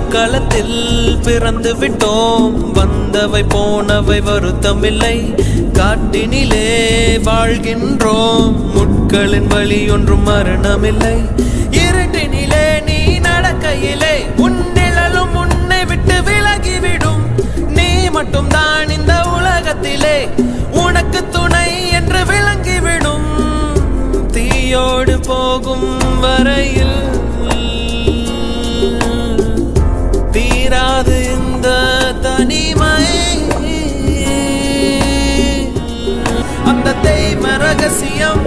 போர்க்களத்தில் பிறந்து விட்டோம். வந்தவை போனவை வருத்தமில்லை. காட்டினிலே வாழ்கின்றோம். முட்களின் வழி ஒன்றும் மரணமில்லை. இருட்டினிலே நீ நடக்கையிலே உன் நிழலும் உன்னை விட்டு விலகிவிடும். நீ மட்டும் தான் இந்த உலகத்திலே உனக்கு துணை என்று விளங்கிவிடும். தீயோடு போகும் வரையில் தீராது இந்த தனிமை. அந்த தெய்வ ரகசியம்